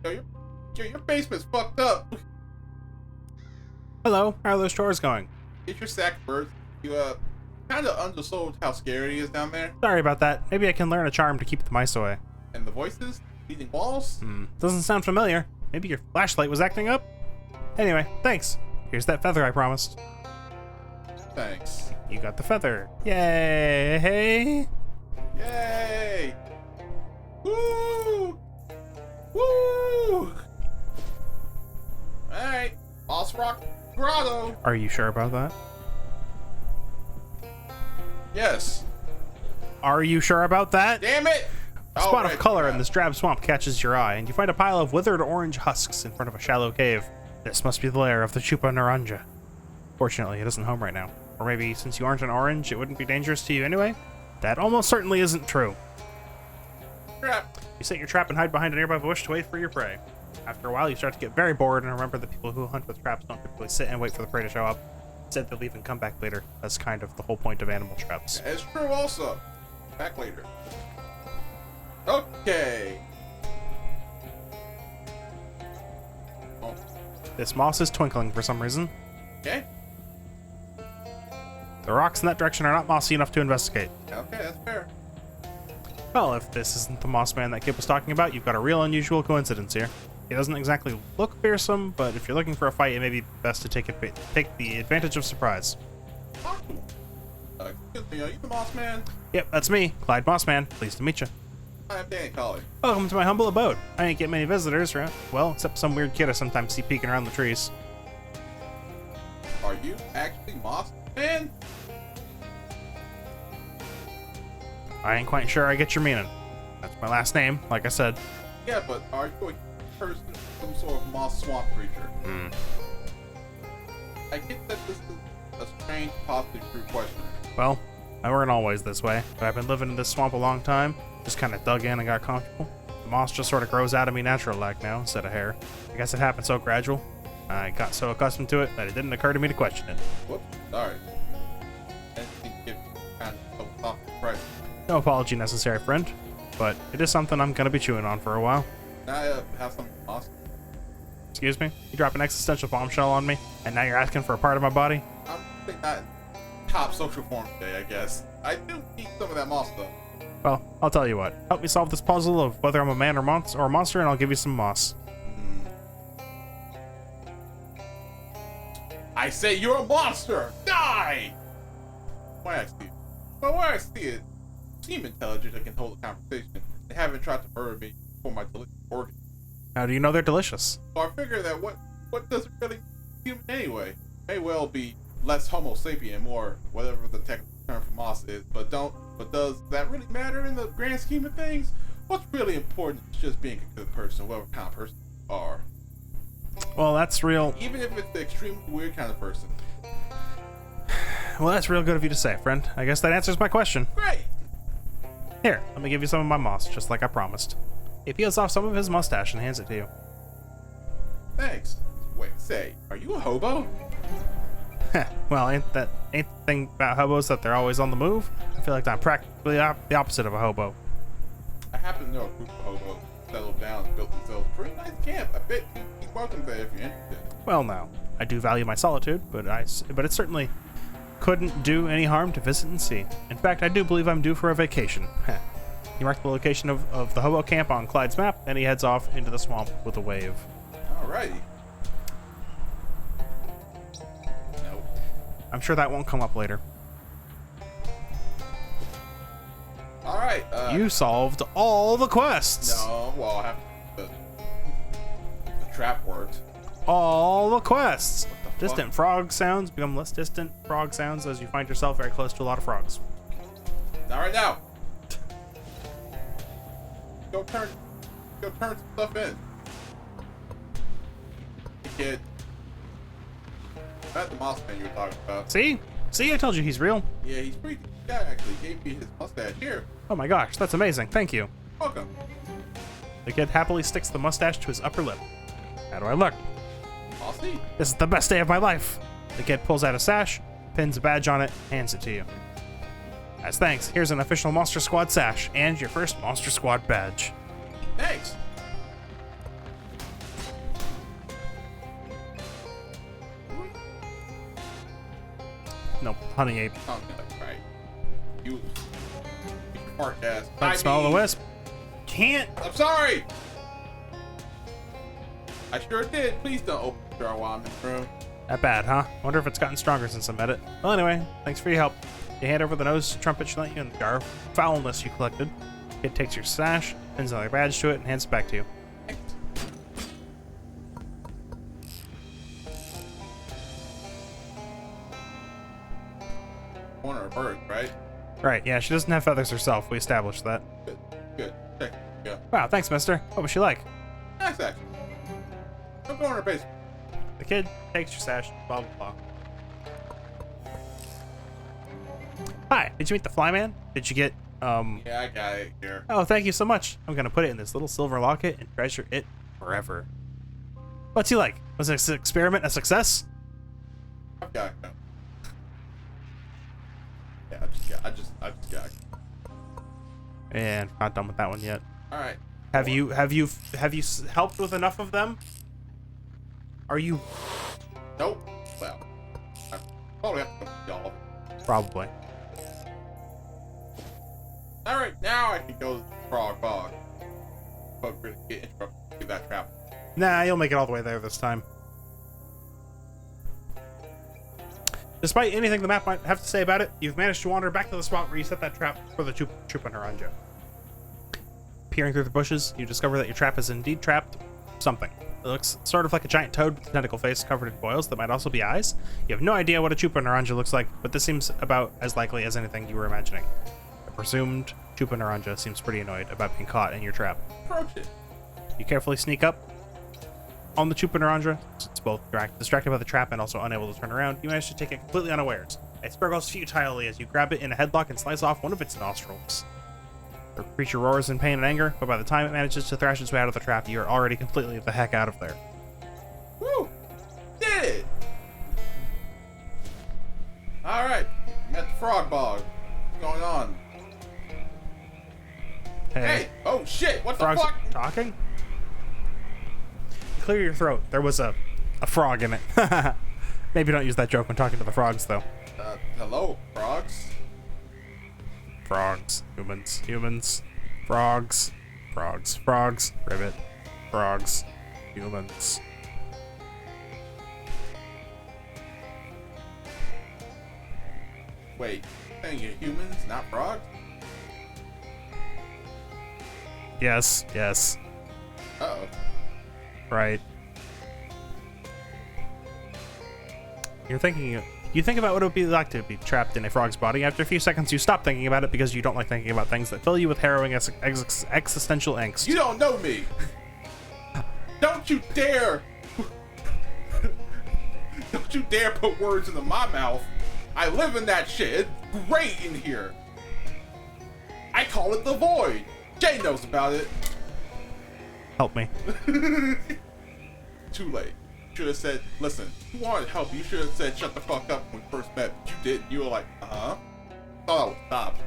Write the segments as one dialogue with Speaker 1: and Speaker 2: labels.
Speaker 1: Your basement's fucked up.
Speaker 2: Hello, how are those chores going?
Speaker 1: It's your sack birds. You kind of undersold how scary it is down there.
Speaker 2: Sorry about that. Maybe I can learn a charm to keep the mice away.
Speaker 1: And the voices, leading walls.
Speaker 2: Doesn't sound familiar. Maybe your flashlight was acting up? Anyway, thanks. Here's that feather I promised.
Speaker 1: Thanks.
Speaker 2: You got the feather. Yay!
Speaker 1: Yay! Woo! Woo! Alright, Boss Rock Grotto.
Speaker 2: Are you sure about that?
Speaker 1: Yes.
Speaker 2: Are you sure about that?
Speaker 1: Damn it!
Speaker 2: A spot of color in this drab swamp catches your eye, and you find a pile of withered orange husks in front of a shallow cave. This must be the lair of the Chupa Naranja. Fortunately, it isn't home right now. Or maybe since you aren't an orange, it wouldn't be dangerous to you anyway? That almost certainly isn't true.
Speaker 1: Trap.
Speaker 2: You set your trap and hide behind a nearby bush to wait for your prey. After a while, you start to get very bored and remember that people who hunt with traps don't typically sit and wait for the prey to show up. Instead, they'll leave and come back later. That's kind of the whole point of animal traps.
Speaker 1: It's true also. Back later. Okay. Oh.
Speaker 2: This moss is twinkling for some reason.
Speaker 1: Okay.
Speaker 2: The rocks in that direction are not mossy enough to investigate.
Speaker 1: Okay, that's fair.
Speaker 2: Well, if this isn't the moss man that Kip was talking about, you've got a real unusual coincidence here. He doesn't exactly look fearsome, but if you're looking for a fight, it may be best to take the advantage of surprise.
Speaker 1: Excuse me, are you the Moss Man?
Speaker 2: Yep, that's me, Clyde Mossman. Pleased to meet you.
Speaker 1: Hi, I'm Danny Colley.
Speaker 2: Welcome to my humble abode. I ain't get many visitors, right? Well, except some weird kid I sometimes see peeking around the trees.
Speaker 1: Are you actually Moss Man?
Speaker 2: I ain't quite sure I get your meaning. That's my last name, like I said.
Speaker 1: Yeah, but are you a person, some sort of moss swamp creature? I get that this is a strange, possibly true question.
Speaker 2: Well, I weren't always this way, but I've been living in this swamp a long time. Just kind of dug in and got comfortable. The moss just sort of grows out of me natural-like now, instead of hair. I guess it happened so gradual. I got so accustomed to it that it didn't occur to me to question it.
Speaker 1: Whoops, sorry. I didn't think it kind of so soft and fresh.
Speaker 2: No apology necessary, friend. But it is something I'm gonna be chewing on for a while.
Speaker 1: Now I have some moss.
Speaker 2: Excuse me? You drop an existential bombshell on me, and now you're asking for a part of my body?
Speaker 1: I'm think not in top social form today, I guess. I do eat some of that moss though.
Speaker 2: Well, I'll tell you what. Help me solve this puzzle of whether I'm a man or a monster, and I'll give you some moss.
Speaker 1: I say you're a monster! Die! Why I see it? Well, why I see it, seem intelligent and can hold a conversation. They haven't tried to murder me for my delicious organs.
Speaker 2: How do you know they're delicious?
Speaker 1: So I figure that what doesn't really human anyway may well be less Homo sapien, more whatever the technical term for moss is. But does that really matter in the grand scheme of things? What's really important is just being a good person, whatever kind of person you are.
Speaker 2: Well, that's real.
Speaker 1: Even if it's the extremely weird kind of person.
Speaker 2: Well, that's real good of you to say, friend. I guess that answers my question.
Speaker 1: Great!
Speaker 2: Here, let me give you some of my moss, just like I promised. He peels off some of his mustache and hands it to you.
Speaker 1: Thanks. Wait, say, are you a hobo?
Speaker 2: Well, ain't the thing about hobos that they're always on the move? I feel like I'm practically the opposite of a hobo.
Speaker 1: I happen to know a group of hobos settled down and built themselves a pretty nice camp. I bet you'd be welcome there if you're interested.
Speaker 2: Well, now, I do value my solitude, but it certainly couldn't do any harm to visit and see. In fact, I do believe I'm due for a vacation. He marked the location of the hobo camp on Clyde's map, and he heads off into the swamp with a wave.
Speaker 1: Alrighty. Nope.
Speaker 2: I'm sure that won't come up later.
Speaker 1: Alright,
Speaker 2: You solved all the quests!
Speaker 1: No, well, I have the trap worked.
Speaker 2: All the quests!
Speaker 1: What the fuck?
Speaker 2: Distant frog sounds become less distant frog sounds as you find yourself very close to a lot of frogs.
Speaker 1: Not right now. Go turn some stuff in. Hey, kid. That's the moss man you were talking about.
Speaker 2: See? See, I told you he's real.
Speaker 1: Yeah, he's pretty good guy actually. Gave me his mustache. Here.
Speaker 2: Oh my gosh, that's amazing. Thank you.
Speaker 1: Welcome.
Speaker 2: The kid happily sticks the mustache to his upper lip. How do I look?
Speaker 1: Mossy?
Speaker 2: This is the best day of my life. The kid pulls out a sash, pins a badge on it, hands it to you. As thanks, here's an official Monster Squad sash and your first Monster Squad badge.
Speaker 1: Thanks.
Speaker 2: Nope, honey ape.
Speaker 1: Something like right. You fart ass.
Speaker 2: Don't smell the wisp. Can't.
Speaker 1: I'm sorry. I sure did. Please don't open the door while I'm in the room.
Speaker 2: That bad, huh? Wonder if it's gotten stronger since I met it. Well, anyway, thanks for your help. You hand over the nose trumpet she lent you and the jar of foulness you collected. It takes your sash, pins another badge to it, and hands it back to you.
Speaker 1: One of birds, right?
Speaker 2: Right, yeah, she doesn't have feathers herself. We established that.
Speaker 1: Good. Good. Check. Yeah.
Speaker 2: Wow, thanks, mister. What was she like?
Speaker 1: Nice action. I'm going to her basement.
Speaker 2: The kid takes your sash, blah, blah, blah. Hi, did you meet the flyman? Did you get,
Speaker 1: Yeah, I got it here.
Speaker 2: Oh, thank you so much. I'm gonna put it in this little silver locket and treasure it forever. What's he like? Was this experiment a success?
Speaker 1: I've got it. Yeah, I just got it.
Speaker 2: And not done with that one yet.
Speaker 1: All right.
Speaker 2: Have you helped with enough of them? Are you?
Speaker 1: Nope. Well, I probably have to come to y'all.
Speaker 2: Probably.
Speaker 1: All right, now I can go to the frog bog. But really get interrupted to that trap.
Speaker 2: Nah, you'll make it all the way there this time. Despite anything the map might have to say about it, you've managed to wander back to the spot where you set that trap for the Chupa Naranja. Peering through the bushes, you discover that your trap is indeed trapped something. It looks sort of like a giant toad with a tentacle face covered in boils that might also be eyes. You have no idea what a Chupa Naranja looks like, but this seems about as likely as anything you were imagining. The presumed Chupa Naranja seems pretty annoyed about being caught in your trap.
Speaker 1: Approach it.
Speaker 2: You carefully sneak up on the Chupa Naranja. It's both distracted by the trap and also unable to turn around. You manage to take it completely unawares. It struggles futilely as you grab it in a headlock and slice off one of its nostrils. The creature roars in pain and anger, but by the time it manages to thrash its way out of the trap, you are already completely the heck out of there.
Speaker 1: Woo! Did it! Alright, I'm at the frog bog. What's going on? Hey! Oh shit! What the
Speaker 2: Frogs
Speaker 1: fuck?
Speaker 2: talking? Clear your throat. There was a frog in it. Maybe don't use that joke when talking to the frogs, though.
Speaker 1: Hello, frogs?
Speaker 2: Frogs. Humans. Humans. Frogs. Frogs. Frogs. Ribbit. Frogs. Humans.
Speaker 1: Wait, saying you're humans, not frogs?
Speaker 2: Yes. Yes.
Speaker 1: Uh-oh.
Speaker 2: Right. You think about what it would be like to be trapped in a frog's body. After a few seconds, you stop thinking about it because you don't like thinking about things that fill you with harrowing existential angst.
Speaker 1: You don't know me! Don't you dare! Don't you dare put words into my mouth! I live in that shit. It's great in here. I call it the void. Jay knows about it.
Speaker 2: Help me.
Speaker 1: Too late. You should have said, listen, if you wanted help, you should have said shut the fuck up when we first met. But you didn't. You were like, uh-huh. Thought I would stop.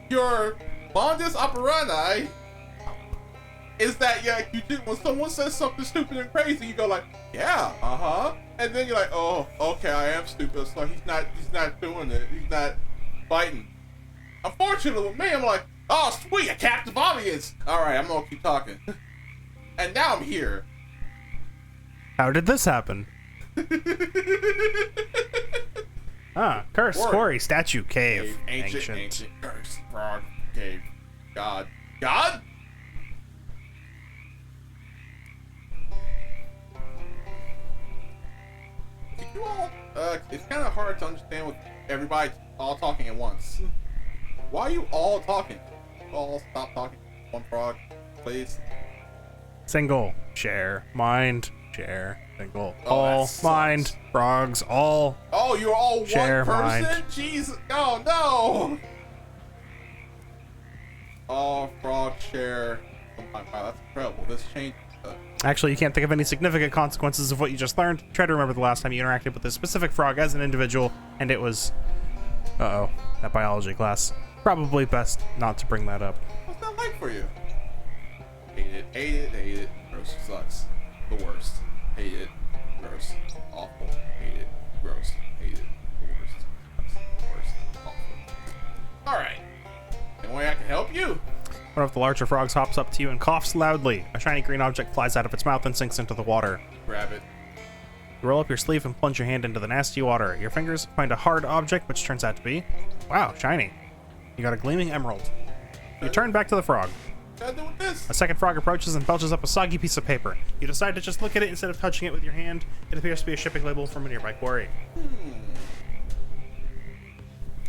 Speaker 1: Your modus operandi is that when someone says something stupid and crazy, you go like, yeah, uh-huh. And then you're like, oh, okay, I am stupid, so he's not doing it. He's not biting. Unfortunately with me, I'm like, oh sweet, a captive audience. Alright, I'm gonna keep talking. And now I'm here.
Speaker 2: How did this happen? Cursed quarry, statue, cave.
Speaker 1: Ancient, cursed, frog, cave. God. God? Did you all, it's kind of hard to understand with everybody all talking at once. Why are you all talking? All stop talking. One frog, please.
Speaker 2: Single, share, mind, share, single,
Speaker 1: Oh,
Speaker 2: all, mind, frogs, all.
Speaker 1: Oh, you're all
Speaker 2: share,
Speaker 1: one person?
Speaker 2: mind.
Speaker 1: Jesus. Oh, no. All frog share. Oh, wow, that's incredible. This changed.
Speaker 2: Actually, you can't think of any significant consequences of what you just learned. Try to remember the last time you interacted with a specific frog as an individual, and it was... Uh-oh, that biology class. Probably best not to bring that up.
Speaker 1: What's that like for you? Hate it. Gross, sucks. The worst. Hate it. Gross. Awful. Hate it. Gross.
Speaker 2: of the larger frogs hops up to you and coughs loudly. A shiny green object flies out of its mouth and sinks into the water.
Speaker 1: Grab it.
Speaker 2: You roll up your sleeve and plunge your hand into the nasty water. Your fingers find a hard object, which turns out to be... Wow, shiny. You got a gleaming emerald. You turn back to the frog.
Speaker 1: What do I do with this?
Speaker 2: A second frog approaches and belches up a soggy piece of paper. You decide to just look at it instead of touching it with your hand. It appears to be a shipping label from a nearby quarry.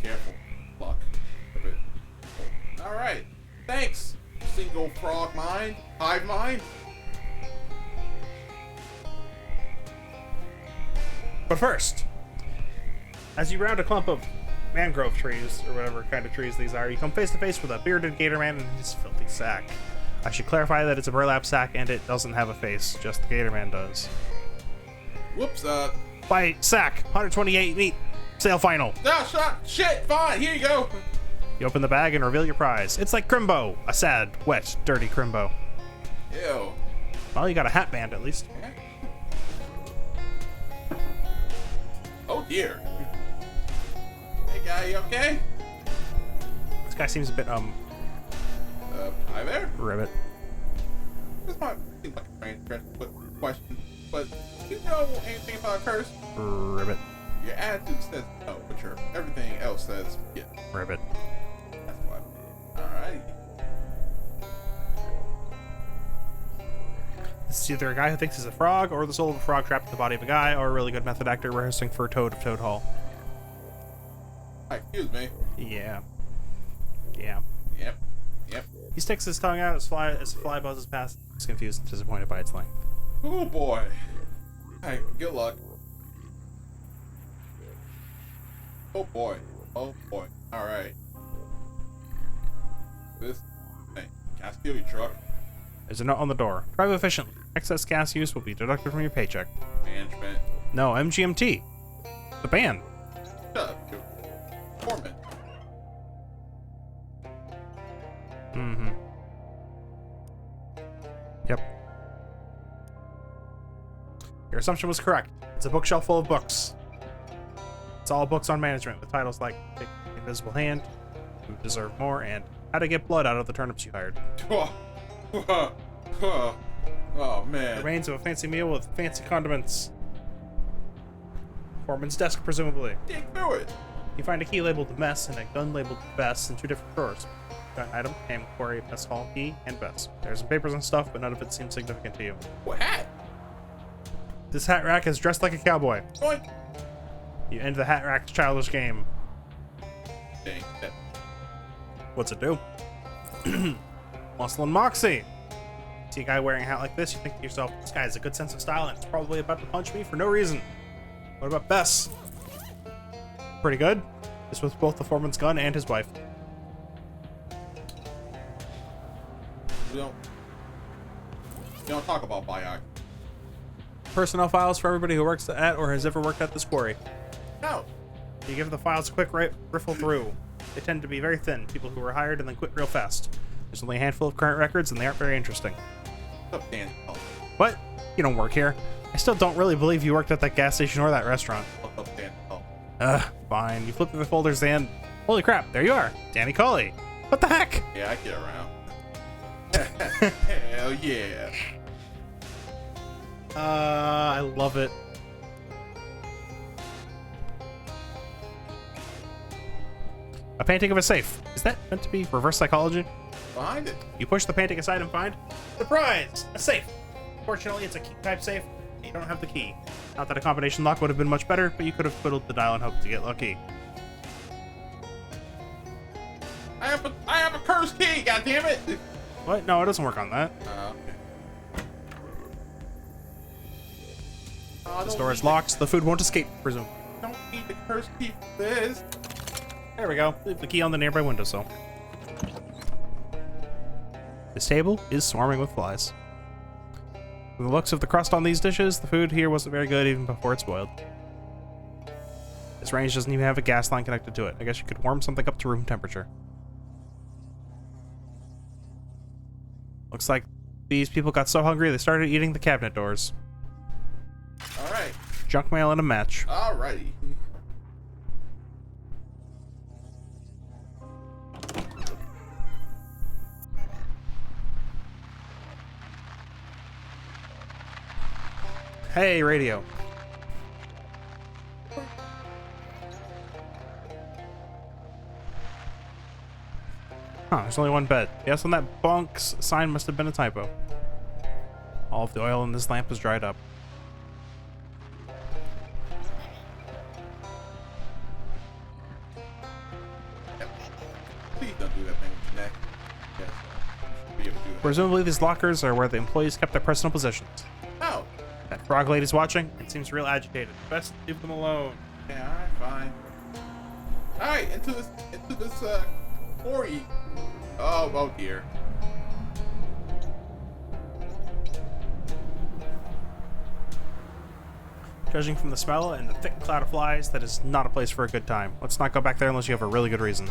Speaker 1: Careful. Luck. Alright. Thanks, single frog mind. Hive mind.
Speaker 2: But first, as you round a clump of mangrove trees, or whatever kind of trees these are, you come face to face with a bearded gator man and his filthy sack. I should clarify that it's a burlap sack and it doesn't have a face, just the gator man does.
Speaker 1: Whoops,
Speaker 2: Buy sack, 128 meat, sale final.
Speaker 1: Shit, fine, here you go.
Speaker 2: You open the bag and reveal your prize. It's like Crimbo, a sad, wet, dirty Crimbo.
Speaker 1: Ew.
Speaker 2: Well, you got a hat band at least.
Speaker 1: Oh dear. Hey guy, you okay?
Speaker 2: This guy seems a bit,
Speaker 1: Hi there?
Speaker 2: ribbit.
Speaker 1: This might seem like a strange question, but do you know anything about a curse?
Speaker 2: Ribbit.
Speaker 1: Your attitude says no, but everything else says yes.
Speaker 2: Ribbit.
Speaker 1: That's what I mean. Alright.
Speaker 2: This is either a guy who thinks he's a frog, or the soul of a frog trapped in the body of a guy, or a really good method actor rehearsing for Toad of Toad Hall.
Speaker 1: Excuse me.
Speaker 2: Yeah.
Speaker 1: Yep.
Speaker 2: He sticks his tongue out as the fly buzzes past. He's confused and disappointed by its length.
Speaker 1: Oh boy. Hey, good luck. Oh boy. Alright. This thing. Can I steal your truck?
Speaker 2: There's a note on the door. Drive efficiently. Excess gas use will be deducted from your paycheck.
Speaker 1: Management.
Speaker 2: No, MGMT. The band.
Speaker 1: Shut up, you. Foreman.
Speaker 2: Mm-hmm. Yep. Your assumption was correct. It's a bookshelf full of books. It's all books on management with titles like The Invisible Hand, Who Deserve More, and How to Get Blood Out of the Turnips You Hired.
Speaker 1: Oh
Speaker 2: The
Speaker 1: man.
Speaker 2: remains of a fancy meal with fancy condiments. Foreman's desk, presumably.
Speaker 1: Dig through it.
Speaker 2: You find a key labeled Mess and a gun labeled Bess in two different drawers. Gun item, ham, quarry, mess hall, key, and Bess. There's some papers and stuff, but none of it seems significant to you.
Speaker 1: What hat?
Speaker 2: This hat rack is dressed like a cowboy.
Speaker 1: Boink.
Speaker 2: You end the hat rack's childish game.
Speaker 1: Dang.
Speaker 2: What's it do? Muscle and Moxie. See a guy wearing a hat like this, you think to yourself, this guy has a good sense of style and it's probably about to punch me for no reason. What about Bess? Pretty good. This was both the foreman's gun and his wife.
Speaker 1: We don't talk about biog.
Speaker 2: Personnel files for everybody who works at or has ever worked at this quarry.
Speaker 1: No.
Speaker 2: You give the files a quick riffle through. They tend to be very thin, people who were hired and then quit real fast. There's only a handful of current records and they aren't very interesting.
Speaker 1: What's up, Dan? Oh,
Speaker 2: What? You don't work here. I still don't really believe you worked at that gas station or that restaurant.
Speaker 1: what's up, Dan? Oh.
Speaker 2: Fine. You flip through the folders and... Holy crap, there you are. Danny Colley. What the heck?
Speaker 1: Yeah, I get around. Hell yeah.
Speaker 2: I love it. A painting of a safe. Is that meant to be reverse psychology?
Speaker 1: Behind it.
Speaker 2: You push the painting aside and find... Surprise! A safe! Fortunately, it's a key-type safe, and you don't have the key. Not that a combination lock would have been much better, but you could have fiddled the dial and hoped to get lucky.
Speaker 1: I have a cursed key, goddammit!
Speaker 2: What? No, it doesn't work on that.
Speaker 1: Okay.
Speaker 2: The door is locked. The food won't escape, presume.
Speaker 1: Don't need the cursed key for this.
Speaker 2: There we go. Leave the key on the nearby windowsill. This table is swarming with flies. From the looks of the crust on these dishes, the food here wasn't very good even before it spoiled. This range doesn't even have a gas line connected to it. I guess you could warm something up to room temperature. Looks like these people got so hungry they started eating the cabinet doors.
Speaker 1: Alright.
Speaker 2: Junk mail and a match.
Speaker 1: Alrighty.
Speaker 2: Hey, radio. Huh, there's only one bed. Yes, on that bunk's sign must have been a typo. All of the oil in this lamp is dried up.
Speaker 1: Please don't do that thing with your neck. Yes. You should be able to do that.
Speaker 2: Presumably these lockers are where the employees kept their personal possessions.
Speaker 1: Oh.
Speaker 2: That frog lady's watching. It seems real agitated. Best leave them alone.
Speaker 1: Yeah, alright, fine. Alright, into this quarry. Oh dear.
Speaker 2: Judging from the smell and the thick cloud of flies, that is not a place for a good time. Let's not go back there unless you have a really good reason.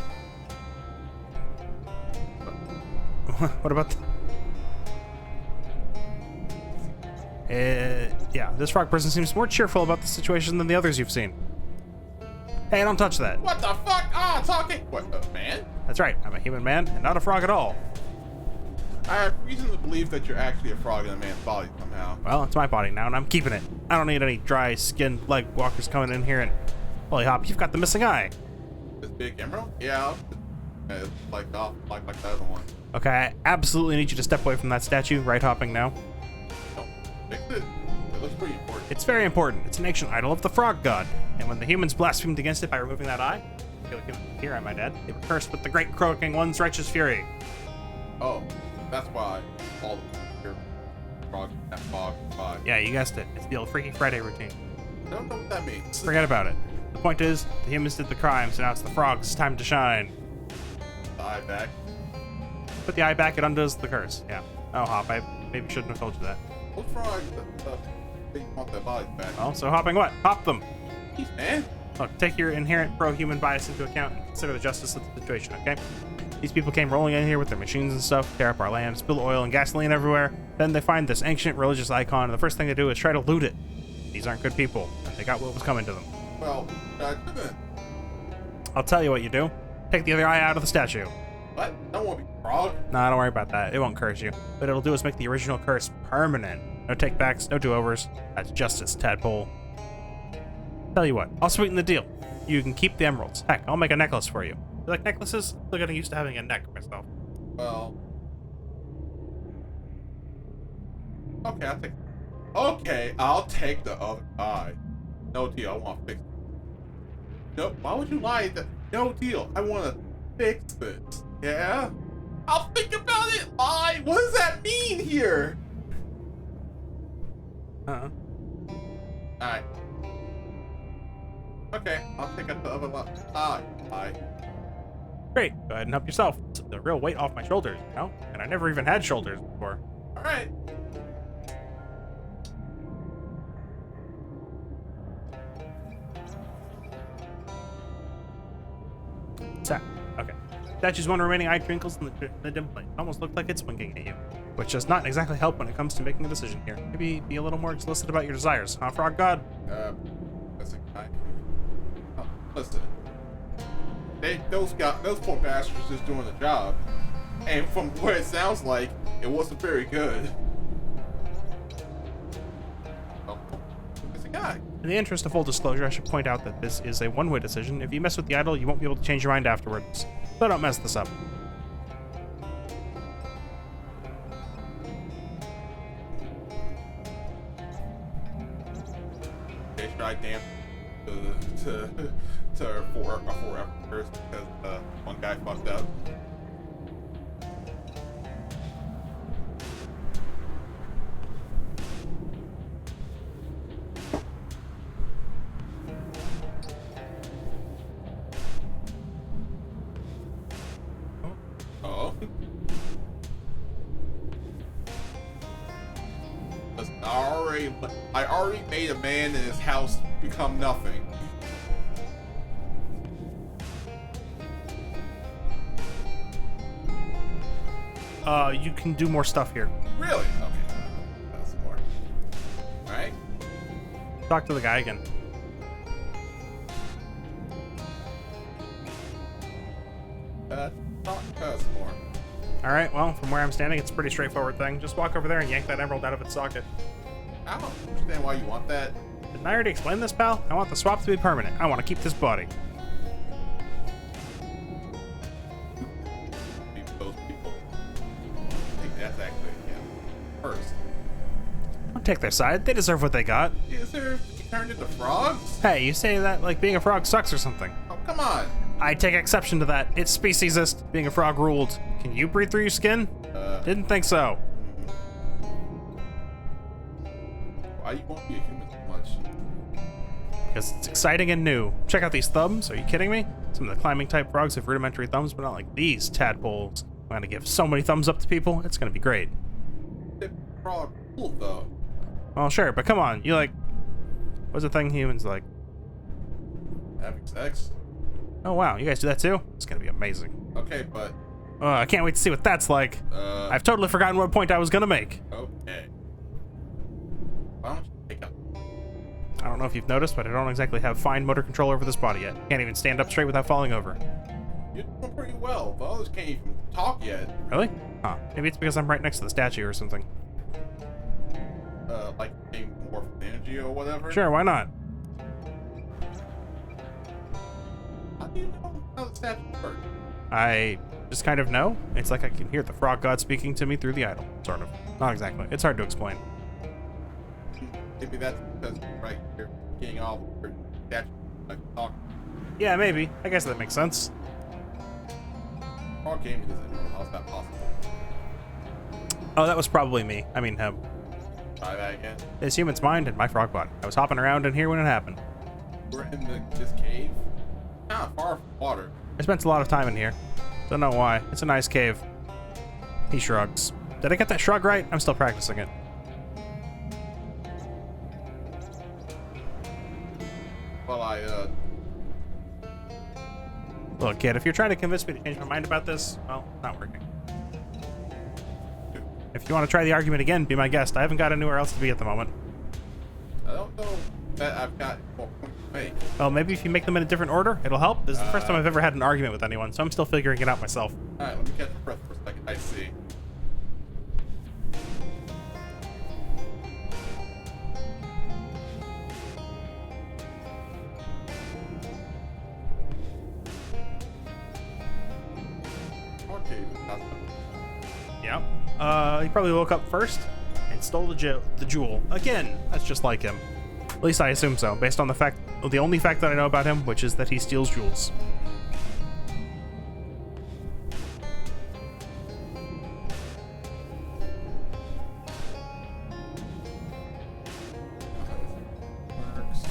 Speaker 2: What about yeah, this frog person seems more cheerful about the situation than the others you've seen. Hey, don't touch that.
Speaker 1: What the fuck? Ah, talking. What, man?
Speaker 2: That's right, I'm a human man and not a frog at all.
Speaker 1: I have reason to believe that you're actually a frog in a man's body somehow.
Speaker 2: Well, it's my body now and I'm keeping it. I don't need any dry skinned leg walkers coming in here and... Holy hop, you've got the missing eye.
Speaker 1: This big emerald? Yeah. It's like the other one.
Speaker 2: Okay, I absolutely need you to step away from that statue, right hopping now.
Speaker 1: Don't fix it. It looks pretty important.
Speaker 2: It's very important. It's an ancient idol of the frog god. And when the humans blasphemed against it by removing that eye, I feel like here, I might add, they were cursed with the great croaking one's righteous fury.
Speaker 1: Oh, that's why all the frogs that fog.
Speaker 2: Yeah, you guessed it. It's the old Freaky Friday routine.
Speaker 1: I don't know what that means.
Speaker 2: Forget about it. The point is, the humans did the crimes, and now it's the frogs' time to shine.
Speaker 1: The eye back.
Speaker 2: Put the eye back, it undoes the curse. Yeah. Oh, Hop, I maybe shouldn't have told you that.
Speaker 1: Those frogs, they want their bodies back.
Speaker 2: Well, so hopping what? Hop them!
Speaker 1: Jeez, man.
Speaker 2: Look, take your inherent pro-human bias into account and consider the justice of the situation, okay? These people came rolling in here with their machines and stuff, tear up our land, spill oil and gasoline everywhere. Then they find this ancient religious icon, and the first thing they do is try to loot it. These aren't good people, and they got what was coming to them.
Speaker 1: Well, I couldn't.
Speaker 2: I'll tell you what you do. Take the other eye out of the statue.
Speaker 1: What? I don't want to be a frog.
Speaker 2: Nah, don't worry about that. It won't curse you. What it'll do is make the original curse permanent. No take-backs, no do-overs. That's justice, tadpole. Tell you what, I'll sweeten the deal. You can keep the emeralds. Heck, I'll make a necklace for you. You like necklaces? Still getting used to having a neck myself.
Speaker 1: Well. Okay, I'll take the other eye. No deal, I want to fix it. No, why would you lie? No deal, I want to fix this. Yeah? I'll think about it. Lie? What does that mean here?
Speaker 2: Uh-huh.
Speaker 1: Alright. Okay, I'll take out the other eye.
Speaker 2: Great, go ahead and help yourself. It's the real weight off my shoulders, you know? And I never even had shoulders before.
Speaker 1: Alright.
Speaker 2: Okay. Statue's one remaining eye twinkles in the dim light. Almost looked like it's winking at you. Which does not exactly help when it comes to making a decision here. Maybe be a little more explicit about your desires, huh, Frog God?
Speaker 1: Listen, listen. Those poor bastards just doing the job. And from what it sounds like, it wasn't very good. Oh, it's a guy.
Speaker 2: In the interest of full disclosure, I should point out that this is a one-way decision. If you mess with the idol, you won't be able to change your mind afterwards. So don't mess this up.
Speaker 1: They tried damn to four efforts because one guy fucked up. Oh. Listen, I already made a man in his house become nothing.
Speaker 2: You can do more stuff here.
Speaker 1: Really? Okay. That's more. Alright.
Speaker 2: Talk to the guy again.
Speaker 1: Talk to us more.
Speaker 2: Alright, well, from where I'm standing, it's a pretty straightforward thing. Just walk over there and yank that emerald out of its socket.
Speaker 1: I don't understand why you want that.
Speaker 2: Didn't I already explain this, pal? I want the swap to be permanent. I want to keep this body.
Speaker 1: Those people. I think that's actually first.
Speaker 2: Don't take their side. They deserve what they got.
Speaker 1: Is there turned into frogs?
Speaker 2: Hey, you say that like being a frog sucks or something.
Speaker 1: Oh, come on.
Speaker 2: I take exception to that. It's speciesist. Being a frog ruled. Can you breathe through your skin? Didn't think so.
Speaker 1: Why you won't be a human so much?
Speaker 2: Because it's exciting and new. Check out these thumbs. Are you kidding me? Some of the climbing type frogs have rudimentary thumbs, but not like these tadpoles. I'm gonna give so many thumbs up to people. It's gonna be great.
Speaker 1: They're frog cool though.
Speaker 2: Well, sure, but come on. You like... What's the thing humans like?
Speaker 1: Having sex?
Speaker 2: Oh, wow. You guys do that too? It's gonna be amazing.
Speaker 1: Okay, but...
Speaker 2: I can't wait to see what that's like. I've totally forgotten what point I was gonna make.
Speaker 1: Okay. Why don't you take up?
Speaker 2: I don't know if you've noticed, but I don't exactly have fine motor control over this body yet. Can't even stand up straight without falling over.
Speaker 1: You're doing pretty well. The others can't even talk yet.
Speaker 2: Really? Huh. Maybe it's because I'm right next to the statue or something.
Speaker 1: Like getting more energy or whatever?
Speaker 2: Sure, why not?
Speaker 1: How do you know how the statue works?
Speaker 2: I just kind of know. It's like I can hear the frog god speaking to me through the idol. Sort of. Not exactly. It's hard to explain.
Speaker 1: Maybe that's because right you're getting all the statue like talking.
Speaker 2: Yeah, maybe. I guess that makes sense.
Speaker 1: Frog gaming doesn't know how's that possible.
Speaker 2: Oh, that was probably me. I mean him.
Speaker 1: Try that again.
Speaker 2: His human's mind and my frog body. I was hopping around in here when it happened.
Speaker 1: We're in this cave. Kind of far from water.
Speaker 2: I spent a lot of time in here. Don't know why. It's a nice cave. He shrugs. Did I get that shrug right? I'm still practicing it.
Speaker 1: Well,
Speaker 2: Look, kid, if you're trying to convince me to change my mind about this, well, not working. If you want to try the argument again, be my guest. I haven't got anywhere else to be at the moment.
Speaker 1: I don't know that I've got more points to make.
Speaker 2: Well, maybe if you make them in a different order, it'll help. This is the first time I've ever had an argument with anyone, so I'm still figuring it out myself.
Speaker 1: Alright, let me catch my breath for a second. I see. Okay, that's
Speaker 2: Yep. He probably woke up first and stole the jewel. Again, that's just like him. At least I assume so, based on the only fact that I know about him, which is that he steals jewels.
Speaker 1: works.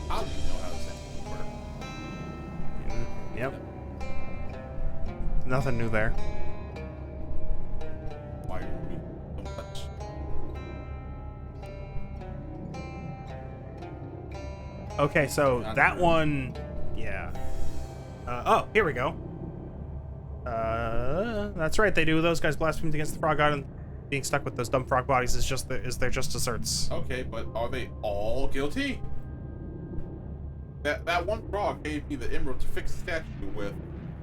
Speaker 1: How do you know how this work?
Speaker 2: Yep. Nothing new there.
Speaker 1: Why are we so much?
Speaker 2: Okay, so that one, yeah. Oh, here we go. That's right. They do. Those guys blasphemed against the frog god, and being stuck with those dumb frog bodies is they're just asserts.
Speaker 1: Okay, but are they all guilty? That one frog gave me the emerald to fix the statue with.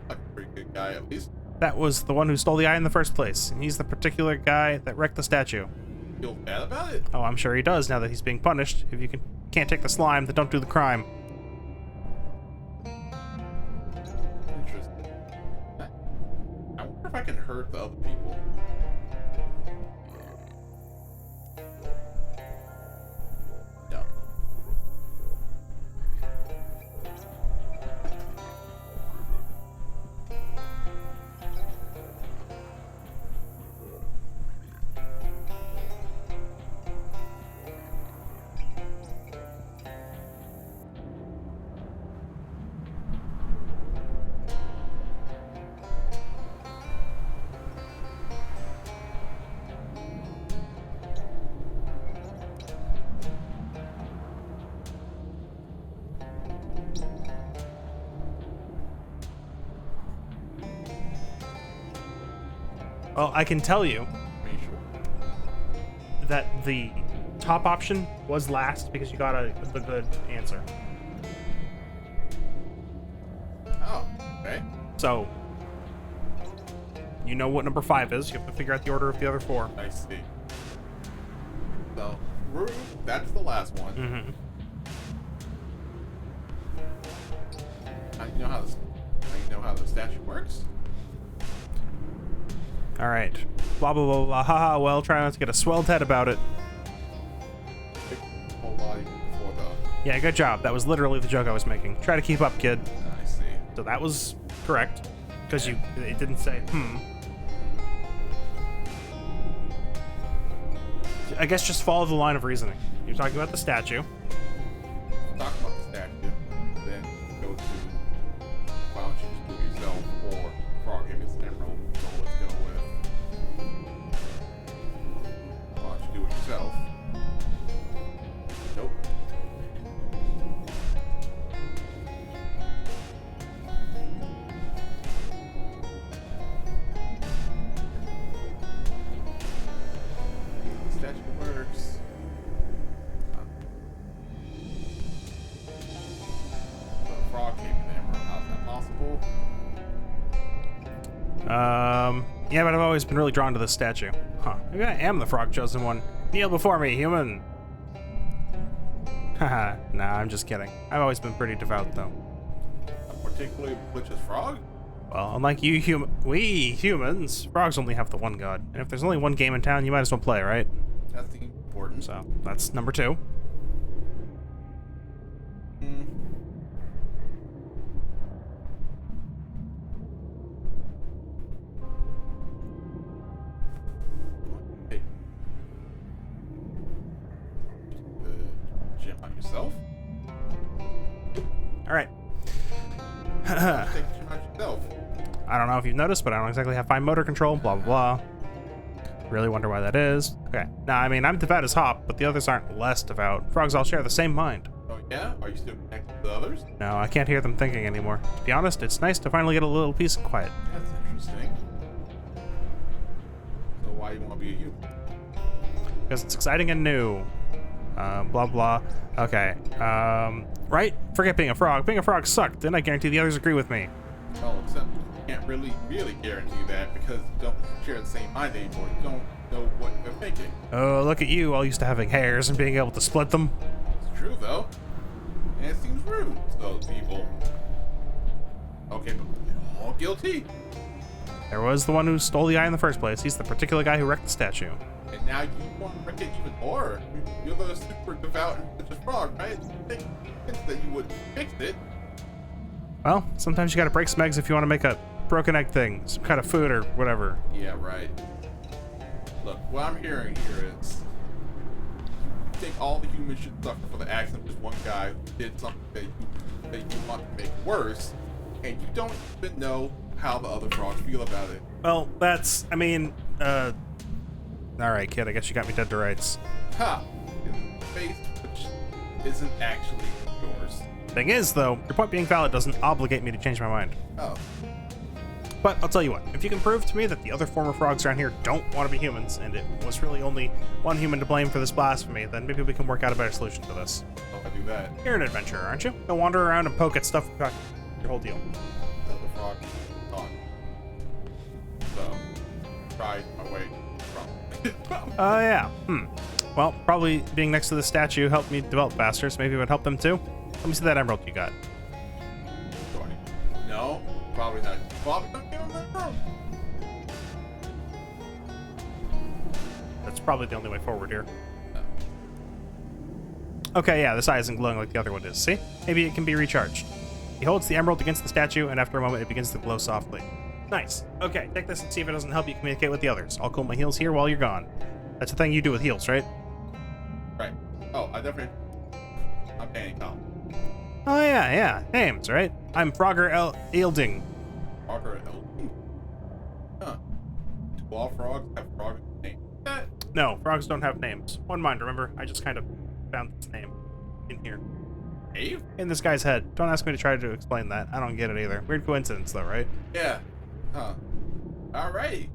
Speaker 1: Like a pretty good guy, at least.
Speaker 2: That was the one who stole the eye in the first place, and he's the particular guy that wrecked the statue.
Speaker 1: Feel bad about it?
Speaker 2: Oh, I'm sure he does now that he's being punished. If you can't take the slime, then don't do the crime.
Speaker 1: Interesting. I wonder if I can hurt the other people. No.
Speaker 2: Well, I can tell you
Speaker 1: Pretty sure.
Speaker 2: that the top option was last because you got the good answer.
Speaker 1: Oh, okay.
Speaker 2: So, you know what number 5 is. You have to figure out the order of the other 4.
Speaker 1: I see. So, that's the last one.
Speaker 2: Mm-hmm.
Speaker 1: Now you know how the statue works?
Speaker 2: All right. Blah, blah, blah, blah. Haha, well, try not to get a swelled head about it.
Speaker 1: A whole lot before though.
Speaker 2: Yeah, good job. That was literally the joke I was making. Try to keep up, kid.
Speaker 1: I see.
Speaker 2: So that was correct. Because it didn't say, I guess just follow the line of reasoning. You're talking about the statue.
Speaker 1: Talk about the statue, then go to why don't you just do it yourself or frog him his emerald. So let's go with why don't you do it yourself? Nope. The statue works. The frog came in the emerald. How's that possible?
Speaker 2: Yeah, but I've always been really drawn to this statue. Huh. Maybe I am the frog chosen one. Kneel before me, human. Haha, nah, I'm just kidding. I've always been pretty devout, though.
Speaker 1: A particularly religious frog?
Speaker 2: Well, unlike we humans, frogs only have the one god. And if there's only one game in town, you might as well play, right?
Speaker 1: That's the important.
Speaker 2: So, that's number 2.
Speaker 1: Hey. Gym on yourself?
Speaker 2: Alright.
Speaker 1: Take the gym on yourself.
Speaker 2: I don't know if you've noticed, but I don't exactly have fine motor control, blah, blah, blah. Really wonder why that is. Okay. Now, I mean, I'm devout as Hop, but the others aren't less devout. Frogs all share the same mind.
Speaker 1: Oh yeah? Are you still connected to the others?
Speaker 2: No, I can't hear them thinking anymore. To be honest, it's nice to finally get a little peace and quiet.
Speaker 1: That's interesting. So why you want to be a human?
Speaker 2: Because it's exciting and new. Blah, blah. Okay. Right? Forget being a frog. Being a frog sucked, and I guarantee the others agree with me.
Speaker 1: Well, except you can't really guarantee that because you don't share the same mind anymore. You don't know what they're thinking.
Speaker 2: Oh, look at you, all used to having hairs and being able to split them.
Speaker 1: It's true, though. And it seems rude to those people. Okay, but they're all guilty.
Speaker 2: There was the one who stole the eye in the first place. He's the particular guy who wrecked the statue.
Speaker 1: And now you want to wreck it even more. You're the super devout and religious frog, right? It makes sense that you would fix it.
Speaker 2: Well, sometimes you gotta break some eggs if you want to make a broken egg thing. Some kind of food or whatever.
Speaker 1: Yeah, right. Look, what I'm hearing here is you think all the humans should suffer for the actions of just one guy who did something that you want to make worse, and you don't even know how the other frogs feel about it.
Speaker 2: Well, that's, I mean, alright, kid, I guess you got me dead to rights.
Speaker 1: Ha! In the face, which isn't actually yours.
Speaker 2: Thing is, though, your point being valid doesn't obligate me to change my mind.
Speaker 1: Oh.
Speaker 2: But I'll tell you what, if you can prove to me that the other former frogs around here don't want to be humans, and it was really only one human to blame for this blasphemy, then maybe we can work out a better solution to this.
Speaker 1: How do I do that?
Speaker 2: You're an adventurer, aren't you? Go wander around and poke at stuff about your whole deal.
Speaker 1: The other frog gone. So, tried my way from.
Speaker 2: Oh, yeah. Well, probably being next to the statue helped me develop faster, so maybe it would help them too. Let me see that emerald you got.
Speaker 1: No, probably not. Probably not give him that emerald.
Speaker 2: That's probably the only way forward here. Okay, yeah, this eye isn't glowing like the other one is. See? Maybe it can be recharged. He holds the emerald against the statue, and after a moment, it begins to glow softly. Nice. Okay, take this and see if it doesn't help you communicate with the others. I'll cool my heels here while you're gone. That's the thing you do with heels, right?
Speaker 1: Right. Oh, I definitely. I'm paying now.
Speaker 2: Oh, yeah. Names, right? I'm Frogger Eilding.
Speaker 1: Frogger Eilding? Huh. Do all frogs have frog names?
Speaker 2: No, frogs don't have names. One mind, remember? I just kind of found this name in here.
Speaker 1: Hive?
Speaker 2: In this guy's head. Don't ask me to try to explain that. I don't get it either. Weird coincidence, though, right?
Speaker 1: Yeah. Huh. Alright.